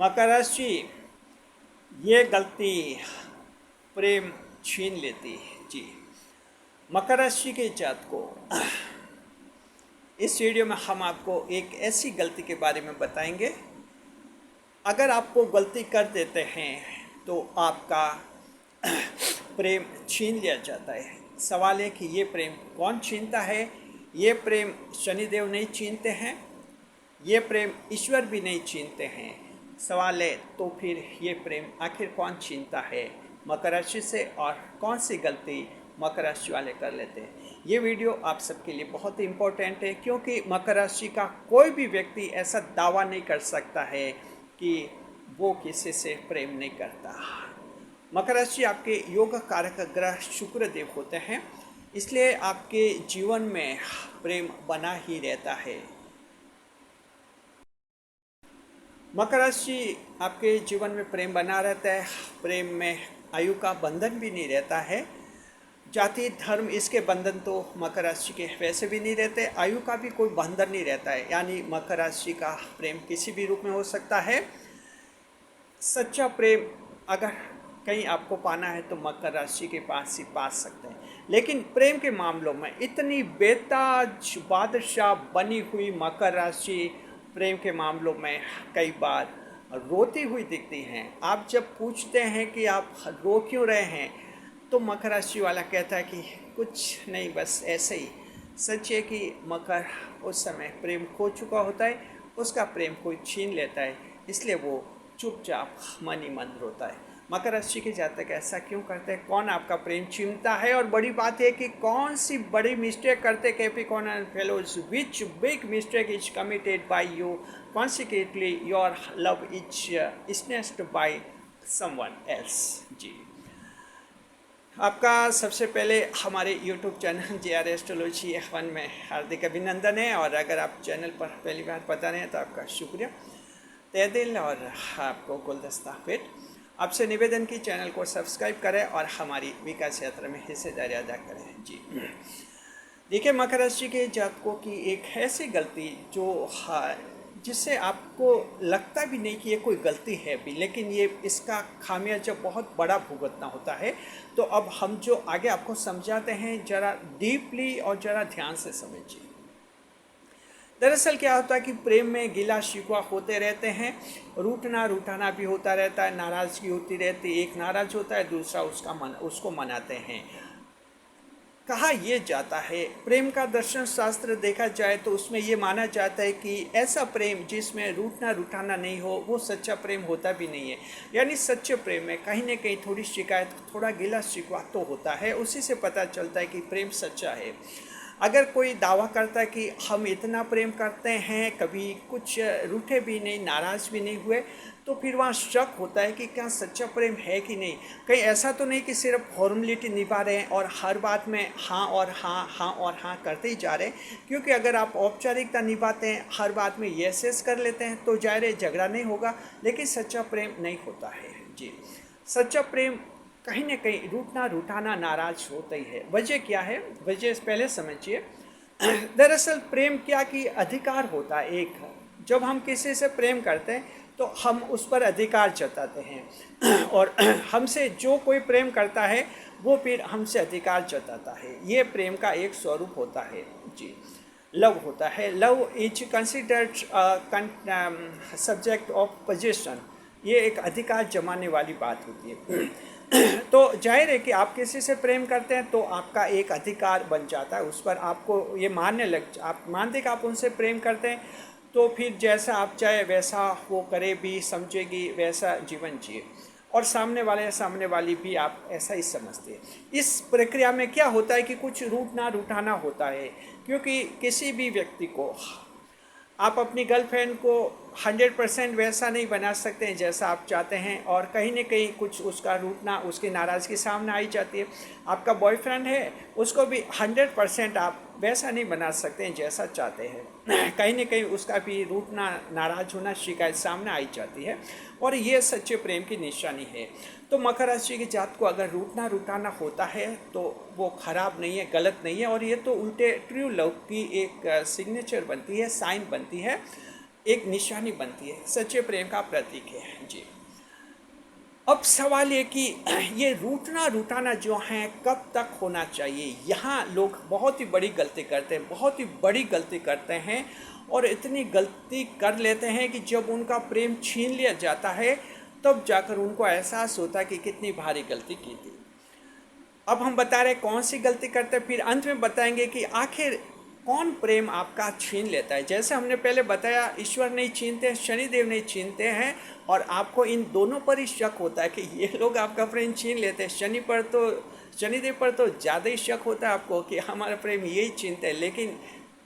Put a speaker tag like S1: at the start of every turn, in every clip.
S1: मकर राशि, ये गलती प्रेम छीन लेती है जी। मकर राशि के जातकों, इस वीडियो में हम आपको एक ऐसी गलती के बारे में बताएंगे, अगर आप वो गलती कर देते हैं तो आपका प्रेम छीन लिया जाता है। सवाल है कि ये प्रेम कौन छीनता है? ये प्रेम शनिदेव नहीं छीनते हैं, ये प्रेम ईश्वर भी नहीं छीनते हैं। सवाल है तो फिर ये प्रेम आखिर कौन छीनता है मकर राशि से, और कौन सी गलती मकर राशि वाले कर लेते हैं? ये वीडियो आप सबके लिए बहुत ही इम्पोर्टेंट है, क्योंकि मकर राशि का कोई भी व्यक्ति ऐसा दावा नहीं कर सकता है कि वो किसी से प्रेम नहीं करता। मकर राशि आपके योग कारक ग्रह शुक्र देव होते हैं, इसलिए आपके जीवन में प्रेम बना ही रहता है। मकर राशि आपके जीवन में प्रेम बना रहता है। प्रेम में आयु का बंधन भी नहीं रहता है। जाति धर्म इसके बंधन तो मकर राशि के वैसे भी नहीं रहते, आयु का भी कोई बंधन नहीं रहता है। यानी मकर राशि का प्रेम किसी भी रूप में हो सकता है। सच्चा प्रेम अगर कहीं आपको पाना है तो मकर राशि के पास ही पा सकते हैं। लेकिन प्रेम के मामलों में इतनी बेताज बादशाह बनी हुई मकर राशि प्रेम के मामलों में कई बार रोती हुई दिखती हैं। आप जब पूछते हैं कि आप रो क्यों रहे हैं, तो मकर राशि वाला कहता है कि कुछ नहीं, बस ऐसे ही। सच है कि मकर उस समय प्रेम खो चुका होता है, उसका प्रेम कोई छीन लेता है, इसलिए वो चुपचाप मन ही मन रोता है। मकर राशि के जातक ऐसा क्यों करते हैं? कौन आपका प्रेम छीनता है? और बड़ी बात है कि कौन सी बड़ी मिस्टेक करते Capricorn and fellows, which big mistake is committed by you consequently your love is snatched by someone else जी। आपका सबसे पहले हमारे YouTube channel JR astrology F1 में हार्दिक अभिनंदन है, और अगर आप चैनल पर पहली बार पता नहीं है तो आपका शुक्रिया तहे दिल, और आपको गुलदस्ता भेंट। आपसे निवेदन की चैनल को सब्सक्राइब करें और हमारी विकास यात्रा में हिस्सेदारी अदा करें जी। देखिए, मकर राशि के जातकों की एक ऐसी गलती जो जिससे आपको लगता भी नहीं कि ये कोई गलती है भी, लेकिन ये इसका खामियाजा बहुत बड़ा भुगतना होता है। तो अब हम जो आगे आपको समझाते हैं, ज़रा डीपली और ज़रा ध्यान से समझिए। दरअसल क्या होता है कि प्रेम में गिला शिकवा होते रहते हैं, रूठना रूठाना भी होता रहता है, नाराज़गी होती रहती है। एक नाराज़ होता है, दूसरा उसको मनाते हैं। कहा यह जाता है, प्रेम का दर्शन शास्त्र देखा जाए तो उसमें ये माना जाता है कि ऐसा प्रेम जिसमें रूठना रूठाना नहीं हो, वो सच्चा प्रेम होता भी नहीं है। यानी सच्चे प्रेम में कहीं ना कहीं थोड़ी शिकायत, थोड़ा गिला शिकवा तो होता है। उसी से पता चलता है कि प्रेम सच्चा है। अगर कोई दावा करता है कि हम इतना प्रेम करते हैं, कभी कुछ रूठे भी नहीं, नाराज़ भी नहीं हुए, तो फिर वहाँ शक होता है कि क्या सच्चा प्रेम है कि नहीं। कहीं ऐसा तो नहीं कि सिर्फ फॉर्मेलिटी निभा रहे हैं और हर बात में हाँ और हाँ, हाँ और हाँ करते ही जा रहे हैं। क्योंकि अगर आप औपचारिकता निभाते हैं, हर बात में यस यस कर लेते हैं, तो जाहिर है झगड़ा नहीं होगा, लेकिन सच्चा प्रेम नहीं होता है जी। सच्चा प्रेम कहीं ना कहीं रूठना रूठाना नाराज होता ही है। वजह क्या है? वजह पहले समझिए। दरअसल प्रेम क्या कि अधिकार होता है एक। जब हम किसी से प्रेम करते हैं तो हम उस पर अधिकार जताते हैं, और हमसे जो कोई प्रेम करता है वो फिर हमसे अधिकार जताता है। ये प्रेम का एक स्वरूप होता है जी। लव होता है, love is considered subject of position. ये एक अधिकार जमाने वाली बात होती है। तो जाहिर है कि आप किसी से प्रेम करते हैं तो आपका एक अधिकार बन जाता है, उस पर आपको ये आप मानते कि आप उनसे प्रेम करते हैं, तो फिर जैसा आप चाहे वैसा वो करे भी, समझेगी वैसा जीवन जिए, और सामने वाली भी आप ऐसा ही समझते हैं। इस प्रक्रिया में क्या होता है कि कुछ रूठना रूठाना होता है, क्योंकि किसी भी व्यक्ति को आप अपनी गर्लफ्रेंड को 100% वैसा नहीं बना सकते हैं जैसा आप चाहते हैं, और कहीं ना कहीं कुछ उसका रूठना, उसकी नाराज़गी सामने आई जाती है। आपका बॉयफ्रेंड है, उसको भी 100% आप वैसा नहीं बना सकते हैं जैसा चाहते हैं। कहीं ना कहीं उसका भी रूठना, नाराज़ होना, शिकायत सामने आई जाती है, और ये सच्चे प्रेम की निशानी है। तो मकर राशि की जात को अगर रूठना रूठाना होता है तो वो खराब नहीं है, गलत नहीं है, और ये तो उल्टे ट्रू लव की एक सिग्नेचर बनती है, साइन बनती है। एक निशानी बनती है, सच्चे प्रेम का प्रतीक है जी। अब सवाल ये कि ये रूठना रूठाना जो है कब तक होना चाहिए। यहाँ लोग बहुत ही बड़ी गलती करते हैं, बहुत ही बड़ी गलती करते हैं, और इतनी गलती कर लेते हैं कि जब उनका प्रेम छीन लिया जाता है तब जाकर उनको एहसास होता है कि कितनी भारी गलती की थी। अब हम बता रहे हैं कौन सी गलती करते हैं, फिर अंत में बताएंगे कि आखिर कौन प्रेम आपका छीन लेता है। जैसे हमने पहले बताया, ईश्वर नहीं छीनते, शनिदेव नहीं छीनते हैं, और आपको इन दोनों पर ही शक होता है कि ये लोग आपका प्रेम छीन लेते हैं। शनिदेव पर तो ज़्यादा ही शक होता है आपको कि हमारा प्रेम यही छीनते हैं, लेकिन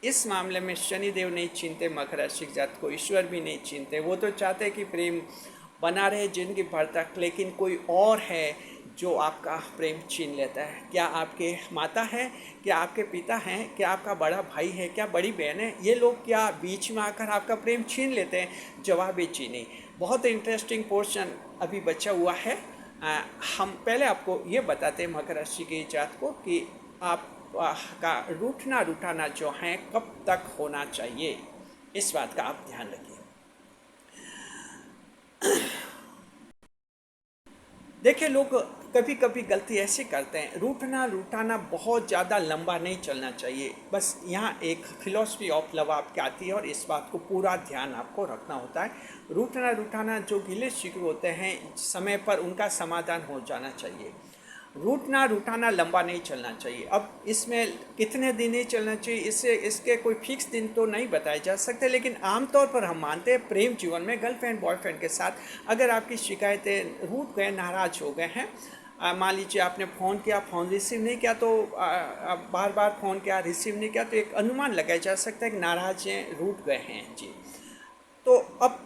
S1: इस मामले में शनिदेव नहीं छीनते मकर राशि जात को, ईश्वर भी नहीं छीनते। वो तो चाहते हैं कि प्रेम बना रहे जिंदगी भर तक, लेकिन कोई और है जो आपका प्रेम छीन लेता है। क्या आपके माता है, क्या आपके पिता हैं, क्या आपका बड़ा भाई है, क्या बड़ी बहन है, ये लोग क्या बीच में आकर आपका प्रेम छीन लेते हैं? जवाब है जी नहीं। बहुत इंटरेस्टिंग पोर्शन अभी बचा हुआ है। हम पहले आपको ये बताते हैं मकर राशि के जात को कि आप का रूठना रूठाना जो है कब तक होना चाहिए, इस बात का आप ध्यान रखिए। देखिए, लोग कभी कभी गलती ऐसे करते हैं, रूठना रूठाना बहुत ज़्यादा लंबा नहीं चलना चाहिए। बस यहाँ एक फिलॉसफी ऑफ लव आपकी आती है और इस बात को पूरा ध्यान आपको रखना होता है। रूठना रूठाना जो गिले शिकवे होते हैं, समय पर उनका समाधान हो जाना चाहिए। रूठना रूठाना लंबा नहीं चलना चाहिए। अब इसमें कितने दिन ही चलना चाहिए, इसके कोई फिक्स दिन तो नहीं बताए जा सकते, लेकिन आमतौर पर हम मानते हैं प्रेम जीवन में गर्लफ्रेंड बॉयफ्रेंड के साथ अगर आपकी शिकायतें रूठ गए, नाराज़ हो गए हैं, मान लीजिए आपने फ़ोन किया, फ़ोन रिसीव नहीं किया, तो बार बार फ़ोन किया, रिसीव नहीं किया, तो एक अनुमान लगाया जा सकता है कि नाराज़ हैं, रूठ गए हैं जी। तो अब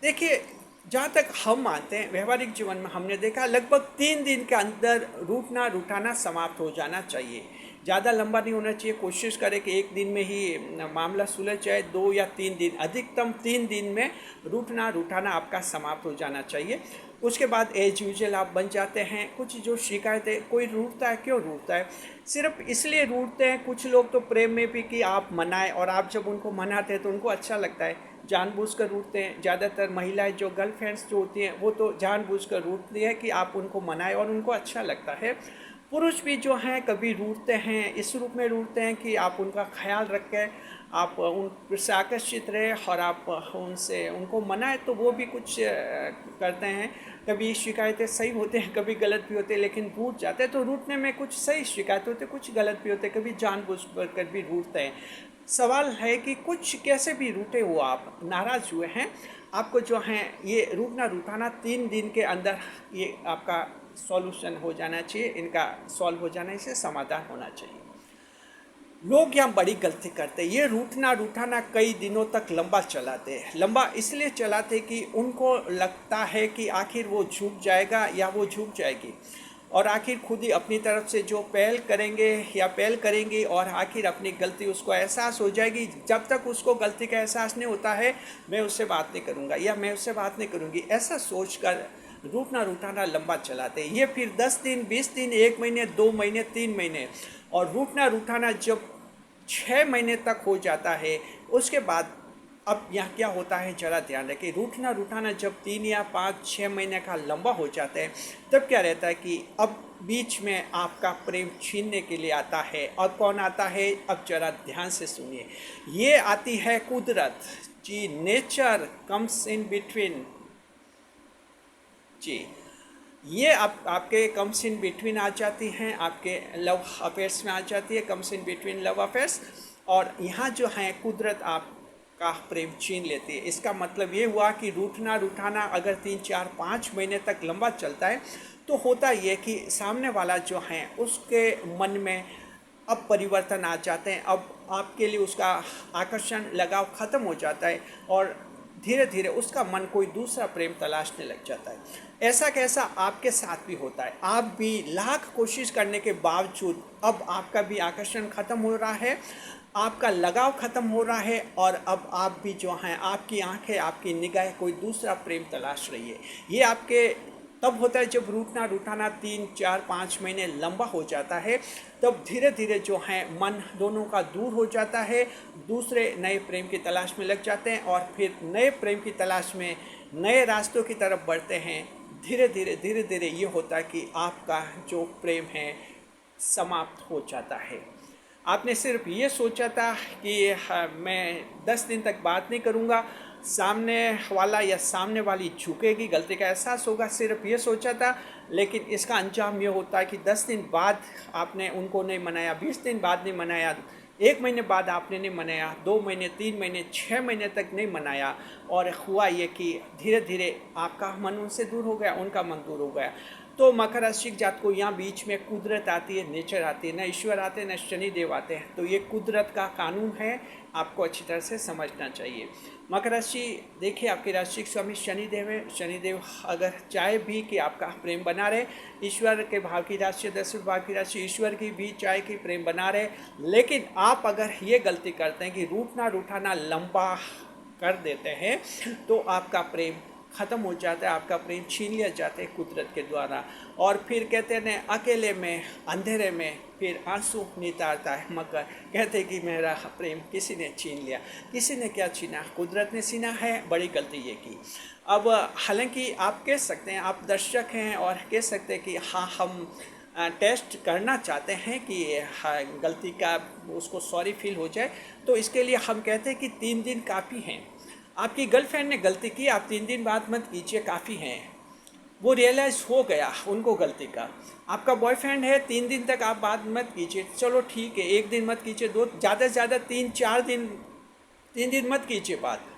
S1: देखिए, जहाँ तक हम मानते हैं, व्यवहारिक जीवन में हमने देखा लगभग 3 दिन के अंदर रूठना रूठाना समाप्त हो जाना चाहिए। ज़्यादा लंबा नहीं होना चाहिए। कोशिश करें कि एक दिन में ही मामला सुलझ जाए। 2 या 3 दिन, अधिकतम 3 दिन में रूठना रूठाना आपका समाप्त हो जाना चाहिए। उसके बाद एज यूजुअल आप बन जाते हैं। कुछ जो शिकायतें, कोई रूठता है, क्यों रूठता है? सिर्फ इसलिए रूठते हैं कुछ लोग तो प्रेम में भी कि आप मनाएं, और आप जब उनको मनाते हैं तो उनको अच्छा लगता है, जानबूझकर रूठते हैं। ज़्यादातर महिलाएं जो गर्लफ्रेंड्स जो होती हैं वो तो जानबूझकर रूठती है कि आप उनको मनाएं और उनको अच्छा लगता है। पुरुष भी जो हैं कभी रूठते हैं, इस रूप में रूठते हैं कि आप उनका ख्याल रखें, आप उनसे आकर्षित रहे और आप उनसे उनको मनाएं, तो वो भी कुछ करते हैं। कभी शिकायतें सही होते हैं, कभी गलत भी होते हैं, लेकिन रूठ जाते हैं। तो रूठने में कुछ सही शिकायत होते हैं, कुछ गलत भी होते हैं, कभी जानबूझ कर भी रूठते हैं। सवाल है कि कुछ कैसे भी रूठे हो, आप नाराज़ हुए हैं, आपको जो है ये रूठना रूठाना 3 दिन के अंदर ये आपका सॉल्यूशन हो जाना चाहिए, इनका सॉल्व हो जाना, इसे समाधान होना चाहिए। लोग यहाँ बड़ी गलती करते हैं, ये रूठना रूठाना कई दिनों तक लंबा चलाते हैं। लंबा इसलिए चलाते कि उनको लगता है कि आखिर वो झुक जाएगा या वो झुक जाएगी, और आखिर खुद ही अपनी तरफ से जो पहल करेंगे या पहल करेंगी, और आखिर अपनी गलती उसको एहसास हो जाएगी। जब तक उसको गलती का एहसास नहीं होता है, मैं उससे बात नहीं करूँगा या मैं उससे बात नहीं करूँगी, ऐसा सोचकर रूठना रूठाना लंबा चलाते हैं। ये फिर 10 दिन, 20 दिन, 1 महीने, 2 महीने, 3 महीने, और रूठना रूठाना जब 6 महीने तक हो जाता है, उसके बाद अब यहाँ क्या होता है जरा ध्यान रखिए। रूठना रूठाना जब 3 या 5, 6 महीने का लंबा हो जाता है, तब क्या रहता है कि अब बीच में आपका प्रेम छीनने के लिए आता है। और कौन आता है, अब जरा ध्यान से सुनिए। ये आती है कुदरत जी, नेचर कम्स इन बिटवीन जी। ये आपके कम्स इन बिटवीन आ जाती हैं, आपके लव अफेयर्स में आ जाती है, comes in between love affairs. और यहाँ जो है कुदरत आपका प्रेम छीन लेती है। इसका मतलब ये हुआ कि रूठना रूठाना अगर 3, 4, 5 महीने तक लंबा चलता है, तो होता ये कि सामने वाला जो है उसके मन में अब परिवर्तन आ जाते हैं। अब आपके लिए उसका आकर्षण, लगाव ख़त्म हो जाता है, और धीरे धीरे उसका मन कोई दूसरा प्रेम तलाशने लग जाता है। ऐसा कैसा आपके साथ भी होता है। आप भी लाख कोशिश करने के बावजूद अब आपका भी आकर्षण ख़त्म हो रहा है, आपका लगाव ख़त्म हो रहा है, और अब आप भी जो हैं, आपकी आंखें, आपकी निगाहें कोई दूसरा प्रेम तलाश रही है। ये आपके तब होता है जब रूठना रूठाना 3, 4, 5 महीने लंबा हो जाता है, तब धीरे धीरे जो है मन दोनों का दूर हो जाता है, दूसरे नए प्रेम की तलाश में लग जाते हैं और फिर नए प्रेम की तलाश में नए रास्तों की तरफ बढ़ते हैं। धीरे धीरे ये होता है कि आपका जो प्रेम है समाप्त हो जाता है। आपने सिर्फ ये सोचा था कि हाँ, मैं 10 दिन तक बात नहीं करूँगा, सामने वाला या सामने वाली झुकेगी, गलती का एहसास होगा, सिर्फ ये सोचा था। लेकिन इसका अंजाम ये होता है कि 10 दिन बाद आपने उनको नहीं मनाया, 20 दिन बाद नहीं मनाया, 1 महीने बाद आपने नहीं मनाया, 2 महीने, 3 महीने, 6 महीने तक नहीं मनाया, और हुआ ये कि धीरे धीरे आपका मन उनसे दूर हो गया, उनका मन दूर हो गया। तो मकर राशि के जात को यहाँ बीच में कुदरत आती है, नेचर आती है, न ईश्वर आते हैं न शनिदेव आते हैं। तो ये कुदरत का कानून है, आपको अच्छी तरह से समझना चाहिए। मकर राशि देखिए, आपकी राशि के स्वामी शनिदेव है। शनिदेव अगर चाहे भी कि आपका प्रेम बना रहे, ईश्वर के भाव की राशि, 10 भाव की राशि ईश्वर की भी चाहे कि प्रेम बना रहे, लेकिन आप अगर ये गलती करते हैं कि रूठना रूठाना लंबा कर देते हैं, तो आपका प्रेम ख़त्म हो जाता है, आपका प्रेम छीन लिया जाता है कुदरत के द्वारा। और फिर कहते हैं अकेले में अंधेरे में फिर आंसू नितारता है मकर, कहते कि मेरा प्रेम किसी ने छीन लिया। किसी ने क्या छीना? कुदरत ने छीना है, बड़ी गलती ये की। अब हालांकि आप कह सकते हैं, आप दर्शक हैं और कह सकते हैं कि हाँ हम टेस्ट करना चाहते हैं कि हाँ गलती का उसको सॉरी फील हो जाए, तो इसके लिए हम कहते हैं कि 3 दिन काफ़ी हैं। आपकी गर्लफ्रेंड ने गलती की, आप 3 दिन बाद मत कीजिए, काफ़ी हैं, वो रियलाइज़ हो गया उनको गलती का। आपका बॉयफ्रेंड है, 3 दिन तक आप बात मत कीजिए, चलो ठीक है, 1 दिन मत कीजिए, 2 ज़्यादा से ज़्यादा 3, 4 दिन, 3 दिन मत कीजिए बात।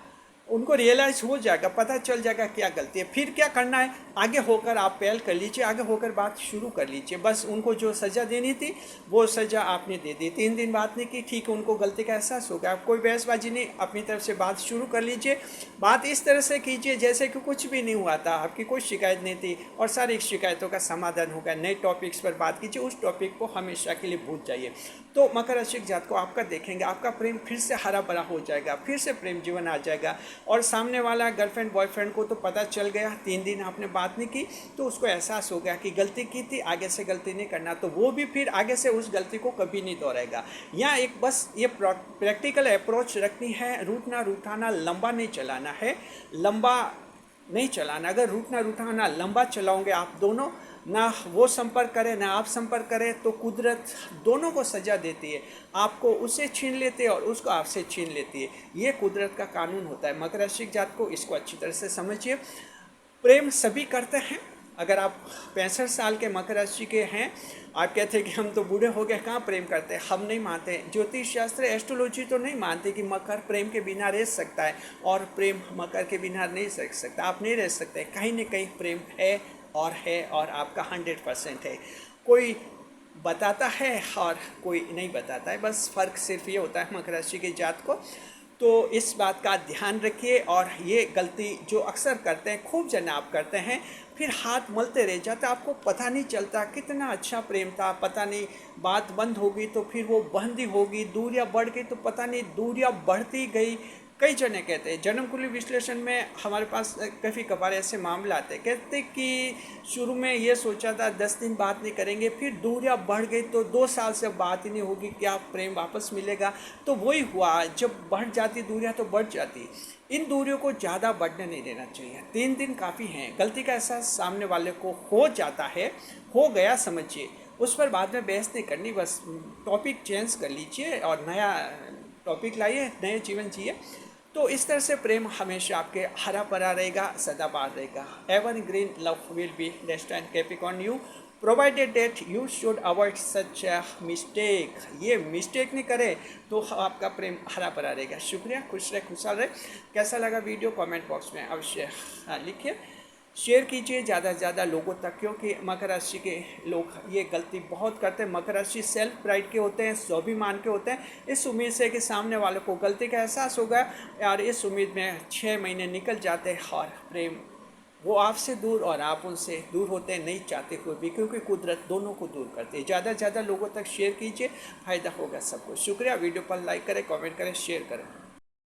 S1: उनको रियलाइज़ हो जाएगा, पता चल जाएगा क्या गलती है। फिर क्या करना है, आगे होकर आप पहल कर लीजिए, आगे होकर बात शुरू कर लीजिए। बस उनको जो सज़ा देनी थी वो सज़ा आपने दे दी। 3 दिन बात नहीं की, ठीक है, उनको गलती का एहसास हो गया। आप कोई बहसबाजी नहीं, अपनी तरफ से बात शुरू कर लीजिए। बात इस तरह से कीजिए जैसे कि कुछ भी नहीं हुआ था, आपकी कोई शिकायत नहीं थी, और सारी शिकायतों का समाधान होगा। नए टॉपिक्स पर बात कीजिए, उस टॉपिक को हमेशा के लिए भूल जाइए। तो मकर राशि के जात को आपका देखेंगे, आपका प्रेम फिर से हरा भरा हो जाएगा, फिर से प्रेम जीवन आ जाएगा। और सामने वाला गर्लफ्रेंड बॉयफ्रेंड को तो पता चल गया, 3 दिन आपने बात नहीं की, तो उसको एहसास हो गया कि गलती की थी, आगे से गलती नहीं करना, तो वो भी फिर आगे से उस गलती को कभी नहीं दोहराएगा। यहाँ एक बस ये प्रैक्टिकल अप्रोच रखनी है, रूठना रूठाना लंबा नहीं चलाना है, लंबा नहीं चलाना। अगर रूठना रूठाना लंबा चलाओगे आप दोनों, ना वो संपर्क करे ना आप संपर्क करें, तो कुदरत दोनों को सज़ा देती है, आपको उससे छीन लेती है और उसको आपसे छीन लेती है। ये कुदरत का कानून होता है। मकर राशि जात को इसको अच्छी तरह से समझिए। प्रेम सभी करते हैं। अगर आप 65 साल के मकर राशि के हैं, आप कहते हैं कि हम तो बूढ़े हो गए, कहाँ प्रेम करते हैं, हम नहीं मानते। ज्योतिष शास्त्र एस्ट्रोलॉजी तो नहीं मानते कि मकर प्रेम के बिना रह सकता है और प्रेम मकर के बिना नहीं रह सकता। आप नहीं रह सकते, कहीं ना कहीं प्रेम है और आपका 100% है। कोई बताता है और कोई नहीं बताता है, बस फ़र्क सिर्फ ये होता है मकर राशि के जात को। तो इस बात का ध्यान रखिए। और ये गलती जो अक्सर करते हैं, खूब जन आप करते हैं, फिर हाथ मलते रह जाते, आपको पता नहीं चलता कितना अच्छा प्रेम था, पता नहीं बात बंद होगी तो फिर वो बंद ही होगी, दूरियां बढ़ गई तो पता नहीं दूरियां बढ़ती गई। कई जने कहते हैं, जन्म कुंडली विश्लेषण में हमारे पास काफ़ी कभार ऐसे मामले आते हैं, कहते कि शुरू में ये सोचा था 10 दिन बात नहीं करेंगे, फिर दूरियां बढ़ गई तो 2 साल से बात ही नहीं होगी, क्या प्रेम वापस मिलेगा? तो वही हुआ, जब बढ़ जाती दूरियां तो बढ़ जाती। इन दूरियों को ज़्यादा बढ़ने नहीं देना चाहिए, 3 दिन काफ़ी हैं। गलती का एहसास सामने वाले को हो जाता है, हो गया समझिए, उस पर बाद में बहस नहीं करनी, बस टॉपिक चेंज कर लीजिए और नया टॉपिक लाइए, नए जीवन जिए। तो इस तरह से प्रेम हमेशा आपके हरा भरा रहेगा, सदाबहार रहेगा। Ever green love will be destined Capricorn you, provided that you should avoid such mistake. ये मिस्टेक नहीं करे तो आपका प्रेम हरा भरा रहेगा। शुक्रिया, खुश रहे, खुशहाल रहे। कैसा लगा वीडियो कमेंट बॉक्स में अवश्य लिखिए, शेयर कीजिए ज़्यादा से ज़्यादा लोगों तक, क्योंकि मकर राशि के लोग ये गलती बहुत करते हैं। मकर राशि सेल्फ प्राइड के होते हैं, स्वाभिमान के होते हैं। इस उम्मीद से कि सामने वालों को गलती का एहसास होगा, और इस उम्मीद में 6 महीने निकल जाते हैं और प्रेम वो आपसे दूर और आप उनसे दूर होते हैं, नहीं चाहते कोई भी, क्योंकि कुदरत दोनों को दूर करती है। ज़्यादा से ज़्यादा लोगों तक शेयर कीजिए, फ़ायदा होगा सबको। शुक्रिया। वीडियो पर लाइक करें, कमेंट करें, शेयर करें।